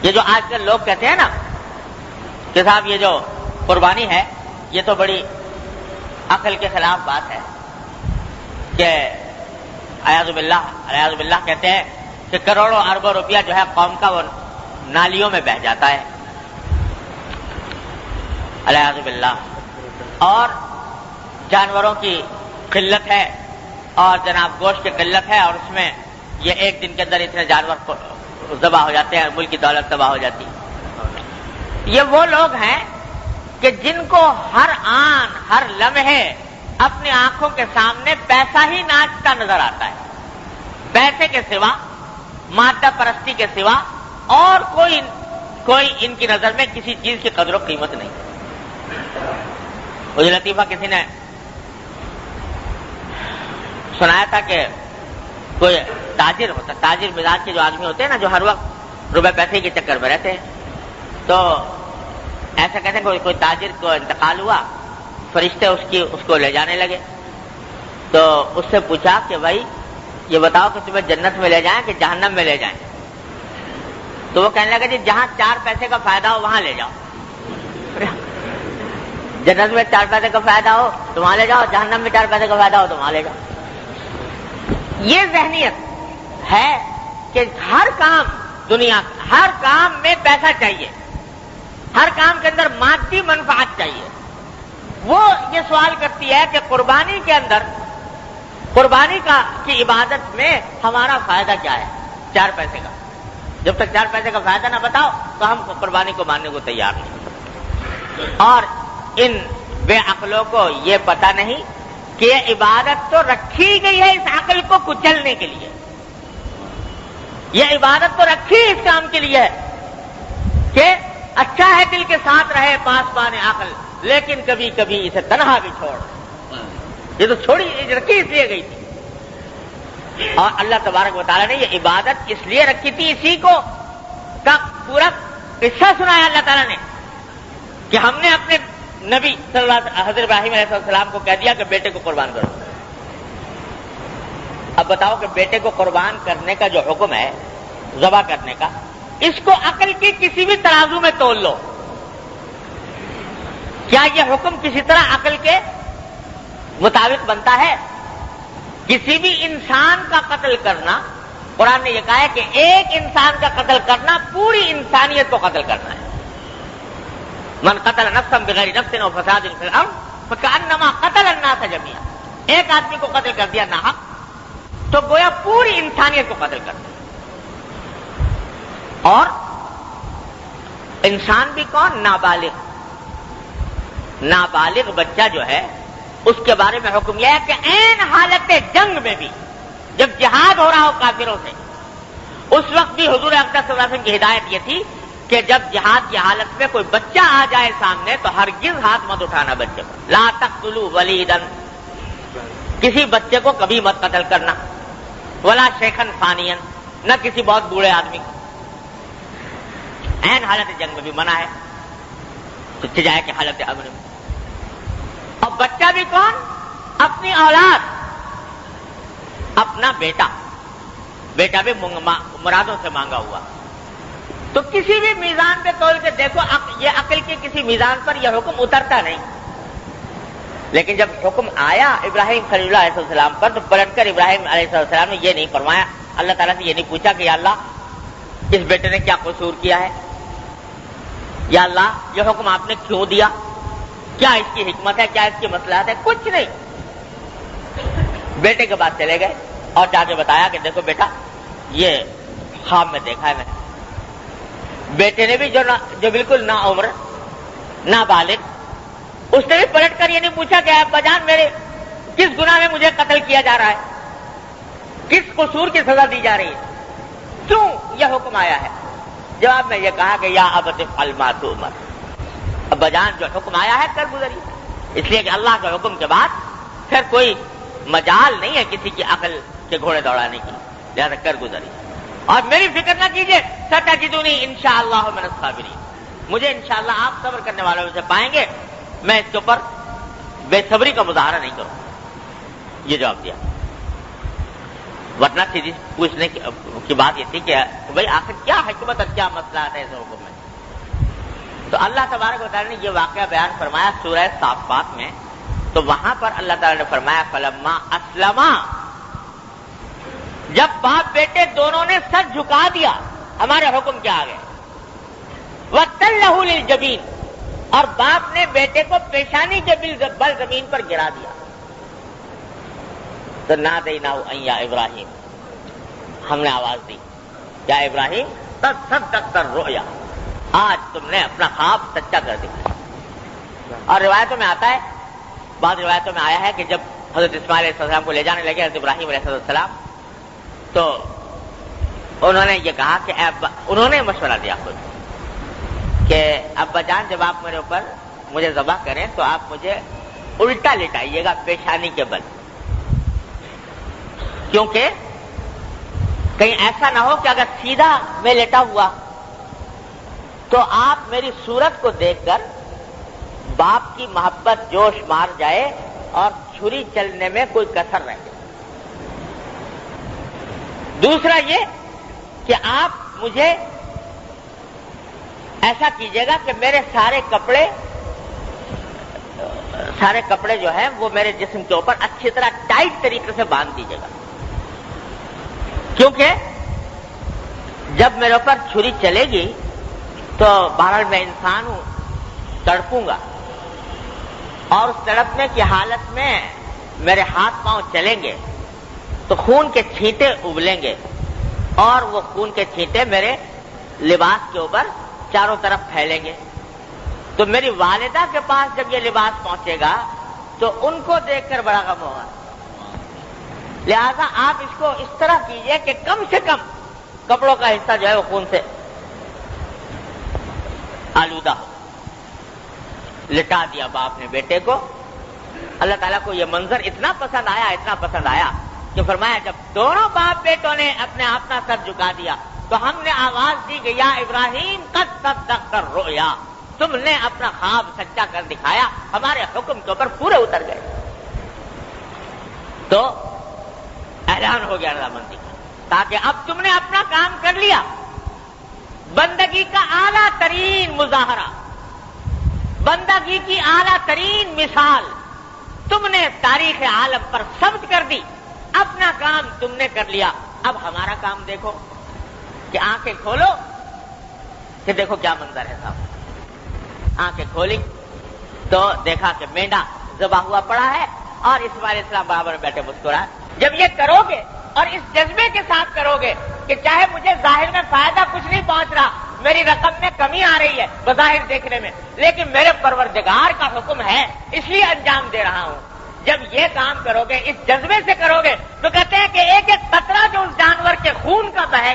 یہ جو آج کل لوگ کہتے ہیں نا کہ صاحب یہ جو قربانی ہے یہ تو بڑی عقل کے خلاف بات ہے، کہ اعوذ باللہ کہتے ہیں کہ کروڑوں اربوں روپیہ جو ہے قوم کا وہ نالیوں میں بہہ جاتا ہے، اعوذ باللہ، اور جانوروں کی قلت ہے اور جناب گوشت کی قلت ہے، اور اس میں یہ ایک دن کے اندر اتنے جانور ذبح ہو جاتے ہیں، ملک کی دولت تباہ ہو جاتی ہے۔ یہ وہ لوگ ہیں کہ جن کو ہر آن ہر لمحے اپنی آنکھوں کے سامنے پیسہ ہی ناچتا نظر آتا ہے، پیسے کے سوا، مادہ پرستی کے سوا اور کوئی ان کی نظر میں کسی چیز کی قدر و قیمت نہیں۔ مجھے لطیفہ کسی نے سنایا تھا کہ کوئی تاجر مزاج کے جو آدمی ہوتے ہیں نا، جو ہر وقت روپے پیسے کے چکر میں رہتے ہیں، تو ایسا کہتے ہیں کوئی تاجر کو انتقال ہوا، فرشتے اس کو لے جانے لگے، تو اس سے پوچھا کہ بھائی یہ بتاؤ کہ تمہیں جنت میں لے جائیں کہ جہنم میں لے جائیں؟ تو وہ کہنے لگا جی جہاں 4 پیسے کا فائدہ ہو وہاں لے جاؤ۔ جنت میں 4 پیسے کا فائدہ ہو تو وہاں لے جاؤ، جہنم میں 4 پیسے کا فائدہ ہو تو وہاں لے جاؤ۔ یہ ذہنیت ہے کہ ہر کام دنیا، ہر کام میں پیسہ چاہیے، ہر کام کے اندر مادی منفعت چاہیے۔ وہ یہ سوال کرتی ہے کہ قربانی کے اندر، قربانی کی عبادت میں ہمارا فائدہ کیا ہے 4 پیسے کا؟ جب تک 4 پیسے کا فائدہ نہ بتاؤ تو ہم قربانی کو ماننے کو تیار نہیں۔ اور ان بے عقلوں کو یہ پتہ نہیں کہ یہ عبادت تو رکھی گئی ہے اس عقل کو کچلنے کے لیے، یہ عبادت تو رکھی اس کام کے لیے ہے کہ اچھا ہے دل کے ساتھ رہے پاسبان عقل، لیکن کبھی کبھی اسے تنہا بھی چھوڑ، یہ تو رکھی اس لیے گئی تھی۔ اور اللہ تبارک و تعالیٰ نے یہ عبادت اس لیے رکھی تھی، اسی کو کا پورا قصہ سنایا اللہ تعالیٰ نے کہ ہم نے اپنے نبی صلی اللہ علیہ وسلم حضرت ابراہیم علیہ السلام کو کہہ دیا کہ بیٹے کو قربان کرو۔ اب بتاؤ کہ بیٹے کو قربان کرنے کا جو حکم ہے، ذبح کرنے کا، اس کو عقل کی کسی بھی ترازو میں تول لو، کیا یہ حکم کسی طرح عقل کے مطابق بنتا ہے؟ کسی بھی انسان کا قتل کرنا، قرآن نے یہ کہا ہے کہ ایک انسان کا قتل کرنا پوری انسانیت کو قتل کرنا ہے۔ من قتل نفسا بغیر نفس او فساد فی الارض فکأنما قتل الناس جميعا، ایک آدمی کو قتل کر دیا ناحق تو گویا پوری انسانیت کو قتل کر دیا۔ اور انسان بھی کون؟ نابالغ بچہ جو ہے، اس کے بارے میں حکم یہ ہے کہ عین حالت جنگ میں بھی، جب جہاد ہو رہا ہو کافروں سے، اس وقت بھی حضور اقدس صلی اللہ علیہ وسلم کی ہدایت یہ تھی کہ جب جہاد کی حالت میں کوئی بچہ آ جائے سامنے تو ہرگز ہاتھ مت اٹھانا بچے پر، لا تقتلوا ولیدا، کسی بچے کو کبھی مت قتل کرنا، ولا شیخن فانیا، نہ کسی بہت بوڑھے آدمی کو، عین حالت جنگ میں بھی منع ہے، ابتداء کی حالت امن میں۔ اور بچہ بھی کون؟ اپنی اولاد، اپنا بیٹا بھی مرادوں سے مانگا ہوا۔ تو کسی بھی میزان پہ تول کے دیکھو، یہ عقل کے کسی میزان پر یہ حکم اترتا نہیں۔ لیکن جب حکم آیا ابراہیم خلیل اللہ علیہ السلام پر، تو پلٹ کر ابراہیم علیہ السلام نے یہ نہیں فرمایا، اللہ تعالیٰ سے یہ نہیں پوچھا کہ یا اللہ اس بیٹے نے کیا قصور کیا ہے، یا اللہ یہ حکم آپ نے کیوں دیا، کیا اس کی حکمت ہے، کیا اس کی مصلحت ہے، کچھ نہیں۔ بیٹے کے بعد چلے گئے اور جا کے بتایا کہ دیکھو بیٹا یہ خواب میں دیکھا ہے میں نے۔ بیٹے نے بھی جو بالکل نا عمر نابالغ، اس نے بھی پلٹ کر یہ نہیں پوچھا کہ ابا جان میرے کس گناہ میں مجھے قتل کیا جا رہا ہے، کس قصور کی سزا دی جا رہی ہے، کیوں یہ حکم آیا ہے؟ جواب میں یہ کہا کہ یا ابت افعل ما تؤمر، ابا جان جو حکم آیا ہے کر گزری، اس لیے کہ اللہ کے حکم کے بعد پھر کوئی مجال نہیں ہے کسی کی عقل کے گھوڑے دوڑانے کی، لہذا کر گزری۔ اور میری فکر نہ کیجیے، ستجدونی انشاءاللہ من الصابرین، مجھے انشاءاللہ آپ صبر کرنے والوں میں سے پائیں گے، میں اس کے اوپر بے صبری کا مظاہرہ نہیں کروں۔ یہ جواب دیا۔ ورنہ سیدھی پوچھنے کی بات یہ تھی کہ بھائی آخر کیا حکمت اور کیا مسئلہ ہے اس حکم میں. تو اللہ تبارک و تعالیٰ نے یہ واقعہ بیان فرمایا سورہ صافات میں. تو وہاں پر اللہ تعالیٰ نے فرمایا فلما اسلما، جب باپ بیٹے دونوں نے سر جھکا دیا ہمارے حکم کے آگے، وَتَلَّهُ لِلْجَبِينِ، اور باپ نے بیٹے کو پیشانی کے بل زمین پر گرا دیا. تو نَادَيْنَاهُ أَن يَا إِبْرَاهِيمُ، ہم نے آواز دی یا ابراہیم قد صدقت الرؤیا، آج تم نے اپنا خواب سچا کر دیا. اور روایتوں میں آتا ہے، بعض روایتوں میں آیا ہے کہ جب حضرت اسماعیل علیہ السلام کو لے جانے لگے حضرت ابراہیم علیہ السلام، تو انہوں نے یہ کہا کہ انہوں نے مشورہ دیا خود کہ ابا جان جب آپ میرے اوپر مجھے ذبح کریں تو آپ مجھے الٹا لٹائیے گا پیشانی کے بل، کیونکہ کہیں ایسا نہ ہو کہ اگر سیدھا میں لیٹا ہوا تو آپ میری صورت کو دیکھ کر باپ کی محبت جوش مار جائے اور چھری چلنے میں کوئی کسر رہ جائے. دوسرا یہ کہ آپ مجھے ایسا کیجیے گا کہ میرے سارے کپڑے جو ہیں وہ میرے جسم کے اوپر اچھی طرح ٹائٹ طریقے سے باندھ دیجیے گا، کیونکہ جب میرے اوپر چھری چلے گی تو بہرحال میں انسان ہوں، تڑپوں گا، اور اس تڑپنے کی حالت میں میرے ہاتھ پاؤں چلیں گے تو خون کے چھینٹے ابلیں گے، اور وہ خون کے چھینٹے میرے لباس کے اوپر چاروں طرف پھیلیں گے. تو میری والدہ کے پاس جب یہ لباس پہنچے گا تو ان کو دیکھ کر بڑا غم ہوگا. لہذا آپ اس کو اس طرح کیجئے کہ کم سے کم کپڑوں کا حصہ جو ہے وہ خون سے آلودہ ہو. لٹا دیا باپ نے بیٹے کو. اللہ تعالیٰ کو یہ منظر اتنا پسند آیا کہ فرمایا جب دونوں باپ بیٹوں نے اپنا سر جھکا دیا تو ہم نے آواز دی کہ یا ابراہیم قد صدقت الرؤیا، تم نے اپنا خواب سچا کر دکھایا، ہمارے حکم کے اوپر پورے اتر گئے. تو اعلان ہو گیا رضامندی کا، تاکہ اب تم نے اپنا کام کر لیا. بندگی کا اعلیٰ ترین مظاہرہ، بندگی کی اعلیٰ ترین مثال تم نے تاریخ عالم پر ثبت کر دی. اپنا کام تم نے کر لیا، اب ہمارا کام دیکھو کہ آنکھیں کھولو کہ دیکھو کیا منظر ہے صاحب. آنکھیں کھولی تو دیکھا کہ مینڈا ذبح ہوا پڑا ہے اور اسماعیل علیہ السلام برابر میں بیٹھے مسکرا. جب یہ کرو گے اور اس جذبے کے ساتھ کرو گے کہ چاہے مجھے ظاہر میں فائدہ کچھ نہیں پہنچ رہا، میری رقم میں کمی آ رہی ہے بظاہر دیکھنے میں، لیکن میرے پروردگار کا حکم ہے اس لیے انجام دے رہا ہوں. جب یہ کام کرو گے، اس جذبے سے کرو گے، تو کہتے ہیں